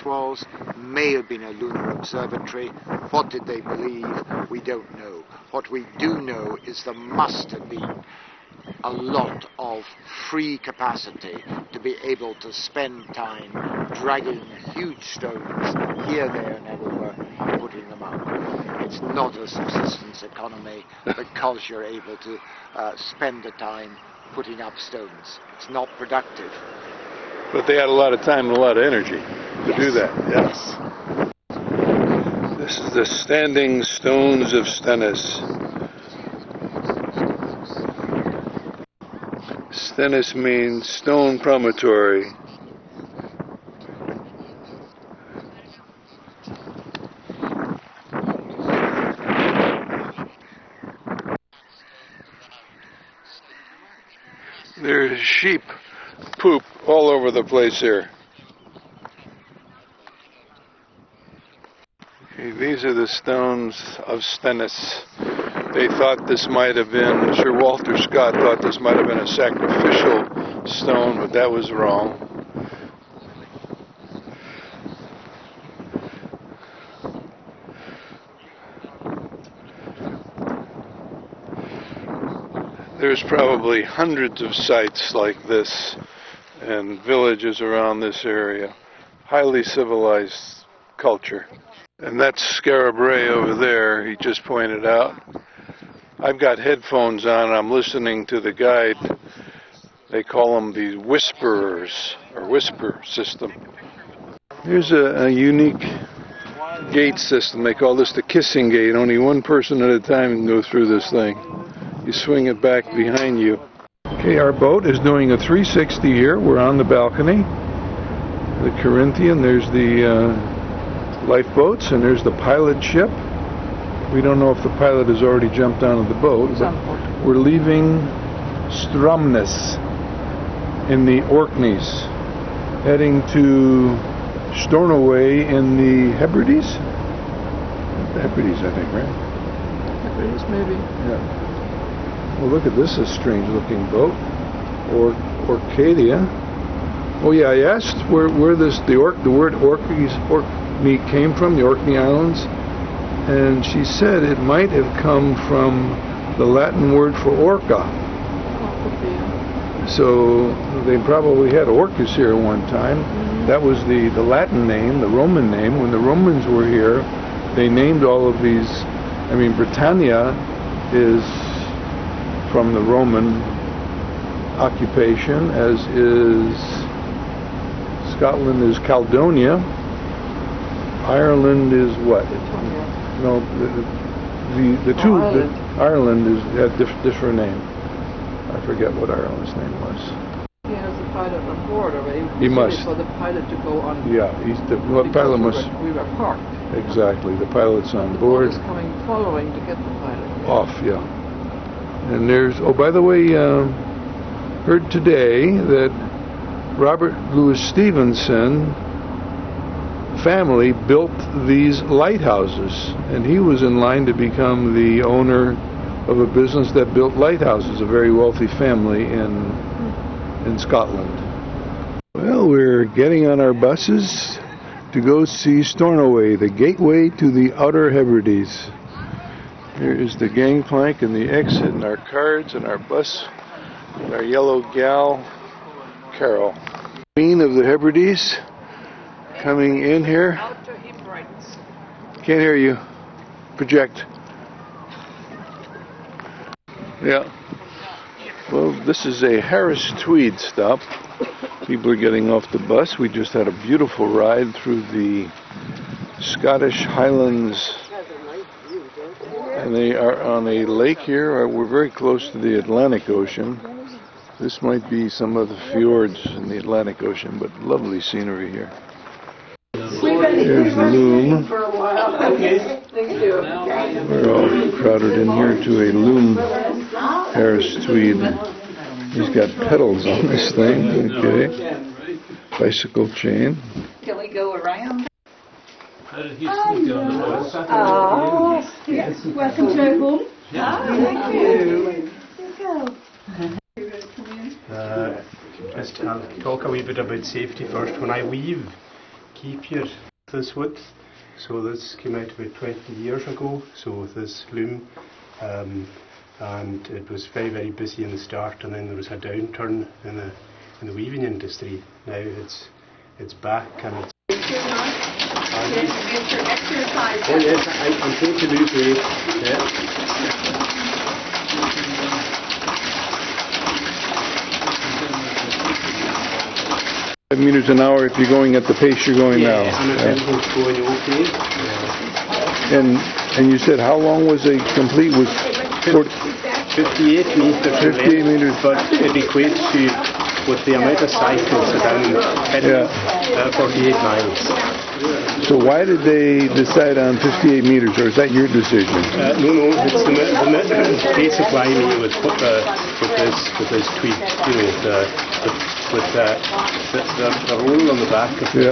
this was. May have been a lunar observatory. What did they believe? We don't know. What we do know is there must have been a lot of free capacity to be able to spend time dragging huge stones here, there and everywhere and putting them up. It's not a subsistence economy because you're able to spend the time putting up stones. It's not productive. But they had a lot of time and a lot of energy to do that. Yeah. Yes. This is the standing stones of Stennes. Stennes means stone promontory. There's sheep poop all over the place here. Okay, these are the stones of Stennes. They thought this might have been, Sir Walter Scott thought this might have been a sacrificial stone, but that was wrong. There's probably hundreds of sites like this and villages around this area. Highly civilized culture. And that's Scarab Ray over there, he just pointed out. I've got headphones on, I'm listening to the guide. They call them the whisperers, or whisper system. Here's a unique gate system. They call this the kissing gate. Only one person at a time can go through this thing. You swing it back behind you. Okay, our boat is doing a 360 here. We're on the balcony. The Corinthian, there's the lifeboats, and there's the pilot ship. We don't know if the pilot has already jumped onto the boat, but we're leaving Stromness in the Orkneys, heading to Stornoway in the Hebrides? The Hebrides, I think, right? Hebrides, maybe. Yeah. Well, look at this, a strange looking boat. Orcadia. Oh yeah, I asked where the word Orkney came from, the Orkney Islands, and she said it might have come from the Latin word for orca. So they probably had orcas here at one time. That was the Latin name, the Roman name. When the Romans were here, they named all of these. I mean, Britannia is from the Roman occupation, as is Scotland is Caledonia. Ireland is what? No, Ireland had different name. I forget what Ireland's name was. He has the pilot on board already. He must. For the pilot to go on. Yeah, the pilot must. We were parked. Exactly, the pilot's on board. The boat is following to get the pilot. Off, yeah. And there's, oh, by the way, heard today that Robert Louis Stevenson family built these lighthouses, and he was in line to become the owner of a business that built lighthouses, a very wealthy family in Scotland. Well, we're getting on our buses to go see Stornoway, the gateway to the Outer Hebrides. Here is the gangplank and the exit and our cards and our bus and our yellow gal, Carol. Queen of the Hebrides coming in here. Can't hear you. Project. Yeah. Well, this is a Harris Tweed stop. People are getting off the bus. We just had a beautiful ride through the Scottish Highlands. And they are on a lake here. We're very close to the Atlantic Ocean. This might be some of the fjords in the Atlantic Ocean, but lovely scenery here. Here's the loom. We're all crowded in here to a loom Harris Tweed. He's got pedals on this thing, okay. Bicycle chain. Can we go around? How did he sneak on the bus? Yes. Welcome to our home. Thank you. Just talk a wee bit about safety first. When I weave keep your this width. So this came out about 20 years ago. So this loom, and it was very, very busy in the start, and then there was a downturn in the weaving industry. Now it's back, and it's. Get your exercise. Oh yes, I'm trying to lose weight. Yeah. 5 meters an hour if you're going at the pace you're going now. And if everything's going okay. And you said how long was it complete? Was 58 meters. 58 meters. But it equates to, with the amount of cycles down 48 miles. So why did they decide on 58 meters, or is that your decision? No, it's the basic line with this tweed, you know, with the roll on the back of the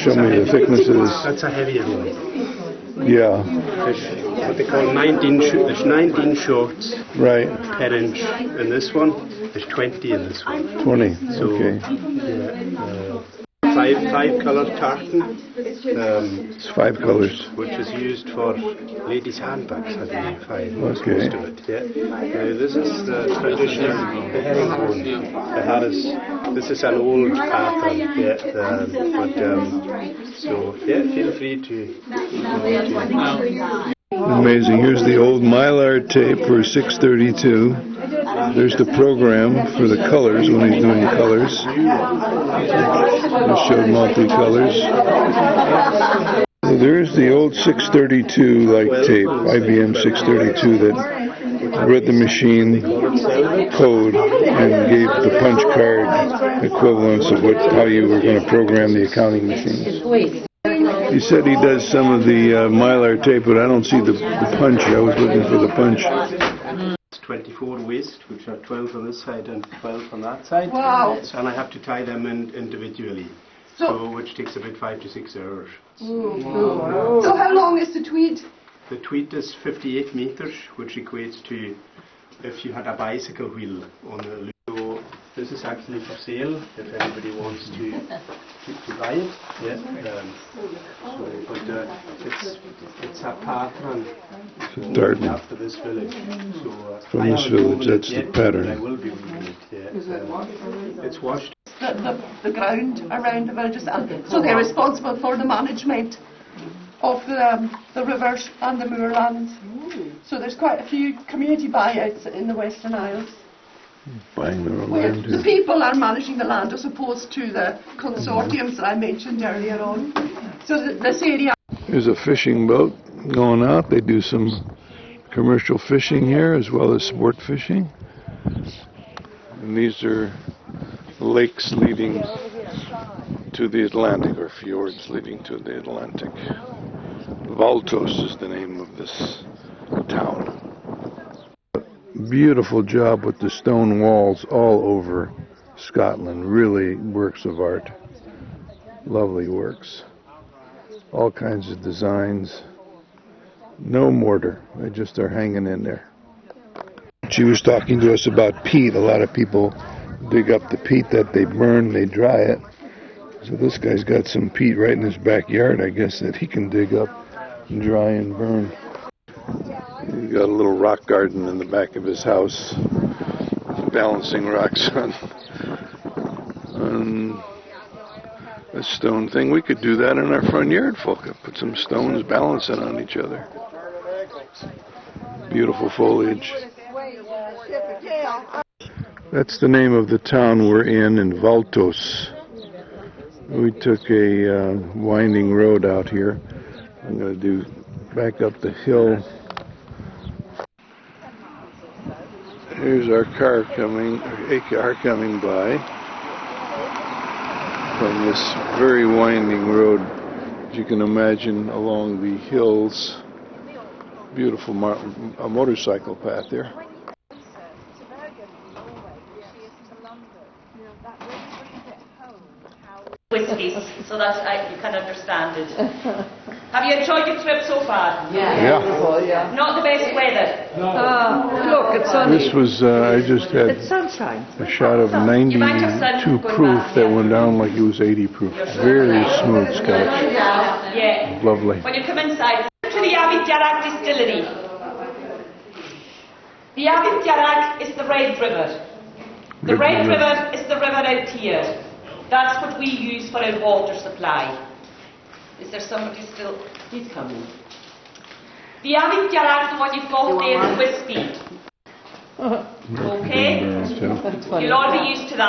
Show me the thickness of this. That's a heavier one. Yeah. There's what they call 19. There's 19 shorts right per inch in this one. There's 20 in this one. 20. So, okay. Five colour tartan. It's 5 colors. Which is used for ladies' handbags, I believe. Most Okay. of it. Yeah. This is the traditional herringbone. This is an old pattern. Yeah. So feel free to. Amazing. Here's the old Mylar tape for 632. There's the program for the colors when he's doing colors. I showed multi-colors. So there's the old 632 like tape, IBM 632 that read the machine code and gave the punch card equivalents of how you were going to program the accounting machines. He said he does some of the Mylar tape, but I don't see the punch. I was looking for the punch. 24 waist, which are 12 on this side and 12 on that side. Wow. And I have to tie them in individually, so which takes about 5 to 6 hours. So how long is the tweed? The tweed is 58 meters, which equates to if you had a bicycle wheel on the loom. So this is actually for sale if anybody wants to buy it. Yeah. It's a pattern after this village. So From this village, that's the pattern. I will be weaving it. Yeah. It's washed. The ground around the villages, so they're responsible for the management of the rivers and the moorlands. So there's quite a few community buyouts in the Western Isles. Buying their own Where land the here. people are managing the land as opposed to the consortiums that I mentioned earlier on. So this area. There's a fishing boat going out. They do some commercial fishing here as well as sport fishing. And these are lakes leading to the Atlantic, or fjords leading to the Atlantic. Valtos is the name of this town. Beautiful job with the stone walls all over Scotland. Really works of art. Lovely works. All kinds of designs. No mortar. They just are hanging in there. She was talking to us about peat. A lot of people dig up the peat that they burn, they dry it. So this guy's got some peat right in his backyard, I guess, that he can dig up and dry and burn. He's got a little rock garden in the back of his house, balancing rocks on a stone thing. We could do that in our front yard, folk. Put some stones balancing on each other. Beautiful foliage. That's the name of the town we're in Valtos. We took a winding road out here. I'm going to do back up the hill. Here's our car coming, a car coming by from this very winding road, as you can imagine, along the hills. Beautiful motorcycle path here. Whiskies, so that you can understand it. Have you enjoyed your trip so far? Yeah. Oh, yeah. Not the best weather. Look, it's sunny. This was, I just had It's sunshine. a shot of 92 proof that went down like it was 80 proof. Very smooth Scotch. Yeah. Lovely. When you come inside, to the Abbey Diarrag distillery. The Abbey Diarrag is the Red River. The Red River is the river out here. That's what we use for our water supply. Is there somebody still? He's coming. The Abbey Diarrag, the one you've got there, is whiskey. Okay? That's funny. You'll all be used to that.